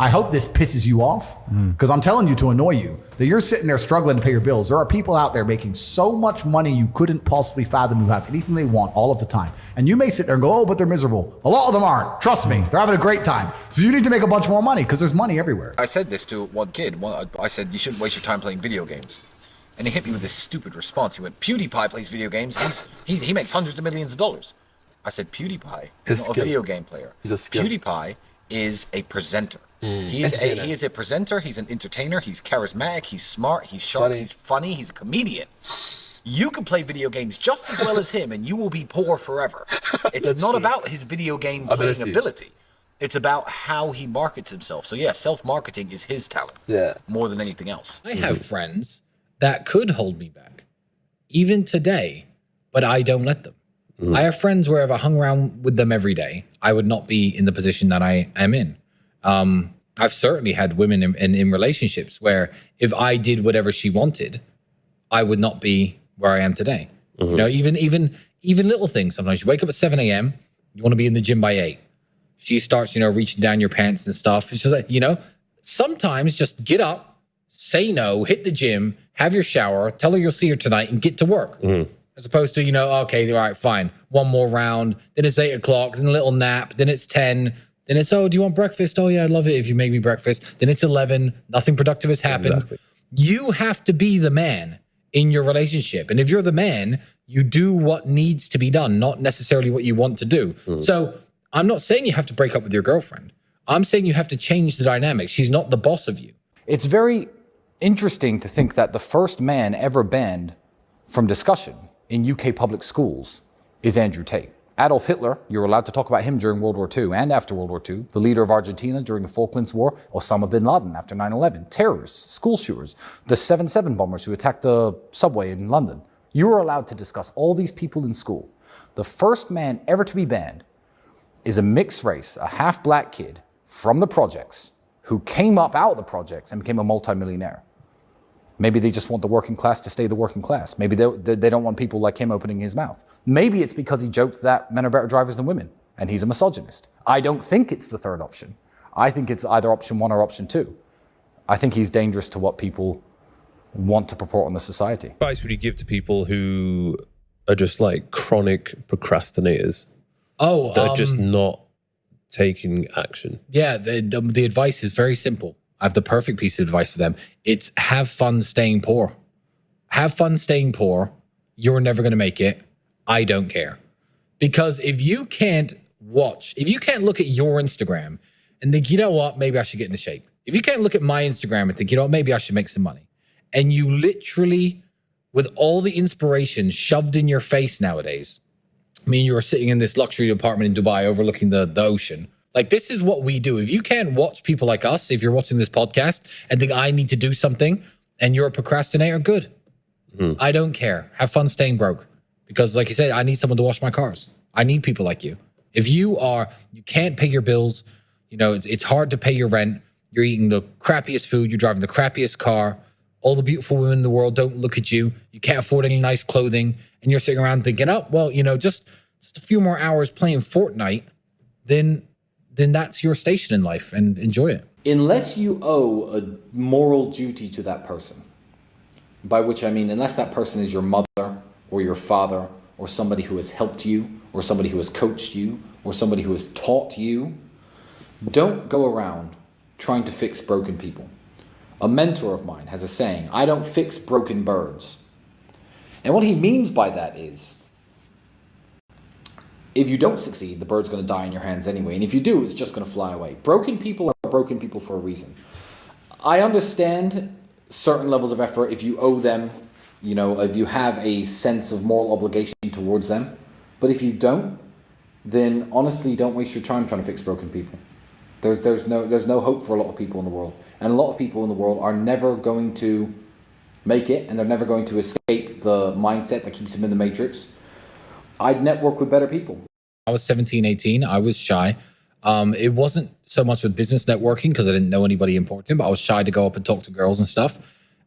I hope this pisses you off because I'm telling you to annoy you that you're sitting there struggling to pay your bills. There are people out there making so much money you couldn't possibly fathom, who have anything they want all of the time. And you may sit there and go, oh, but they're miserable. A lot of them aren't. Trust me, they're having a great time. So you need to make a bunch more money because there's money everywhere. I said this to one kid. I said, you shouldn't waste your time playing video games. And he hit me with this stupid response. He went, PewDiePie plays video games. He makes hundreds of millions of dollars. I said, PewDiePie is not a video game player. He's a skill. PewDiePie is a presenter. He is a presenter. He's an entertainer. He's charismatic. He's smart. He's sharp. He's funny. He's a comedian. You can play video games just as well as him, and you will be poor forever. It's not about his video game playing ability. It's about how he markets himself. So yeah, self-marketing is his talent. Yeah, more than anything else. I have friends that could hold me back, even today, but I don't let them. I have friends where if I hung around with them every day, I would not be in the position that I am in. I've certainly had women in relationships where if I did whatever she wanted, I would not be where I am today. You know, even little things. Sometimes you wake up at 7 a.m., you want to be in the gym by 8. She starts, you know, reaching down your pants and stuff. It's just like, you know, sometimes just get up, say no, hit the gym, have your shower, tell her you'll see her tonight and get to work. As opposed to, you know, okay, all right, fine. One more round, then it's 8 o'clock, then a little nap, then it's 10, then it's, oh, do you want breakfast? Oh yeah, I'd love it if you make me breakfast. Then it's 11, nothing productive has happened. Exactly. You have to be the man in your relationship. And if you're the man, you do what needs to be done, not necessarily what you want to do. So I'm not saying you have to break up with your girlfriend. I'm saying you have to change the dynamic. She's not the boss of you. It's very interesting to think that the first man ever banned from discussion in UK public schools is Andrew Tate. Adolf Hitler, you were allowed to talk about him during World War II and after World War II. The leader of Argentina during the Falklands War, Osama bin Laden after 9/11. Terrorists, school shooters, the 7/7 bombers who attacked the subway in London. You were allowed to discuss all these people in school. The first man ever to be banned is a mixed race, a half-black kid from the projects who came up out of the projects and became a multimillionaire. Maybe they just want the working class to stay the working class. Maybe they don't want people like him opening his mouth. Maybe it's because he joked that men are better drivers than women, and he's a misogynist. I don't think it's the third option. I think it's either option 1 or option 2. I think he's dangerous to what people want to purport on the society. What advice would you give to people who are just like chronic procrastinators? They're just not taking action. Yeah, the advice is very simple. I have the perfect piece of advice for them. It's have fun staying poor. Have fun staying poor. You're never going to make it. I don't care. Because if you can't look at your Instagram and think, you know what, maybe I should get into shape. If you can't look at my Instagram and think, you know what, maybe I should make some money. And you literally, with all the inspiration shoved in your face nowadays, I mean, you're sitting in this luxury apartment in Dubai overlooking the ocean. Like, this is what we do. If you can't watch people like us, if you're watching this podcast and think I need to do something and you're a procrastinator, good. I don't care. Have fun staying broke. Because like you said, I need someone to wash my cars. I need people like you. If you can't pay your bills, you know, it's hard to pay your rent. You're eating the crappiest food. You're driving the crappiest car. All the beautiful women in the world don't look at you. You can't afford any nice clothing. And you're sitting around thinking, oh, well, you know, just a few more hours playing Fortnite, then that's your station in life, and enjoy it. Unless you owe a moral duty to that person, by which I mean, unless that person is your mother or your father or somebody who has helped you or somebody who has coached you or somebody who has taught you, don't go around trying to fix broken people. A mentor of mine has a saying, I don't fix broken birds. And what he means by that is, if you don't succeed, the bird's going to die in your hands anyway. And if you do, it's just going to fly away. Broken people are broken people for a reason. I understand certain levels of effort if you owe them, you know, if you have a sense of moral obligation towards them. But if you don't, then honestly, don't waste your time trying to fix broken people. There's no hope for a lot of people in the world. And a lot of people in the world are never going to make it, and they're never going to escape the mindset that keeps them in the matrix. I'd network with better people. I was 17, 18. I was shy. It wasn't so much with business networking because I didn't know anybody important, but I was shy to go up and talk to girls and stuff.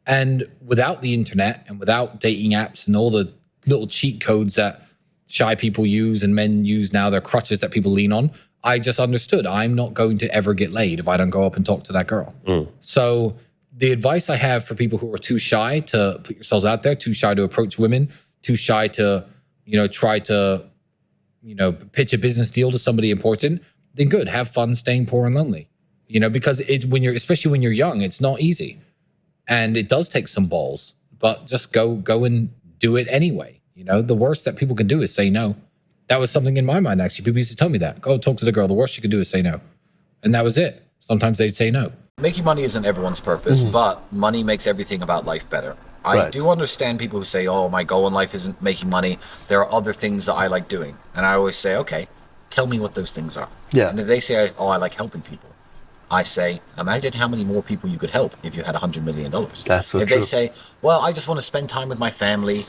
And without the internet and without dating apps and all the little cheat codes that shy people use and men use now, they're crutches that people lean on, I just understood I'm not going to ever get laid if I don't go up and talk to that girl. So the advice I have for people who are too shy to put yourselves out there, too shy to approach women, too shy to, try to, pitch a business deal to somebody important, then good. Have fun staying poor and lonely. Because it's especially when you're young, it's not easy. And it does take some balls, but just go and do it anyway. The worst that people can do is say no. That was something in my mind, actually. People used to tell me that. Go talk to the girl. The worst you can do is say no. And that was it. Sometimes they'd say no. Making money isn't everyone's purpose, but money makes everything about life better. I do understand people who say, oh, my goal in life isn't making money. There are other things that I like doing. And I always say, okay, tell me what those things are. Yeah. And if they say, oh, I like helping people, I say, imagine how many more people you could help if you had $100 million. That's so if true. they say, well, I just want to spend time with my family,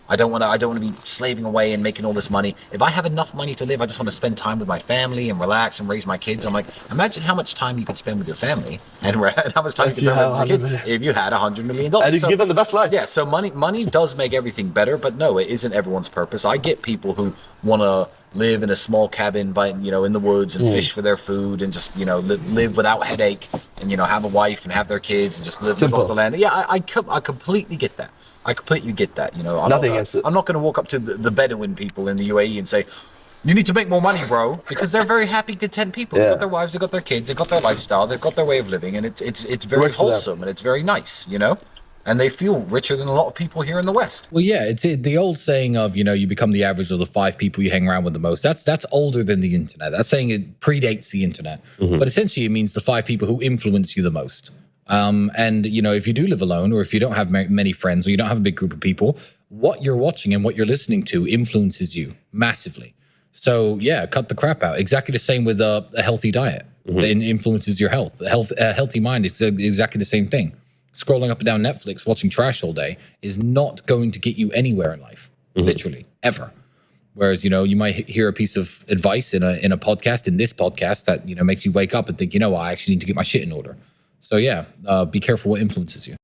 I don't want to be slaving away and making all this money. If I have enough money to live, I just want to spend time with my family and relax and raise my kids. I'm like, imagine how much time you could spend with your family and how much time you could spend with your kids if you had $100 million. And you give them the best life. Yeah, so money does make everything better, but no, it isn't everyone's purpose. I get people who want to live in a small cabin in the woods and fish for their food and just live without headache and have a wife and have their kids and just live off the land. Yeah, I completely get that. I completely get that. Nothing against it. I'm not going to walk up to the Bedouin people in the UAE and say, you need to make more money, bro, because they're very happy, content people. They've got their wives, they've got their kids, they've got their lifestyle, they've got their way of living, and it's very wholesome and it's very nice, and they feel richer than a lot of people here in the West. Well, yeah, it's the old saying of, you become the average of the 5 people you hang around with the most. That's older than the internet. That saying it predates the internet. But essentially it means the 5 people who influence you the most. And if you do live alone or if you don't have many friends or you don't have a big group of people, what you're watching and what you're listening to influences you massively. So yeah, cut the crap out. Exactly the same with a healthy diet. It influences your health. A healthy mind is exactly the same thing. Scrolling up and down Netflix, watching trash all day is not going to get you anywhere in life, literally, ever. Whereas, you might hear a piece of advice in a podcast, in this podcast, that, makes you wake up and think, I actually need to get my shit in order. So yeah, be careful what influences you.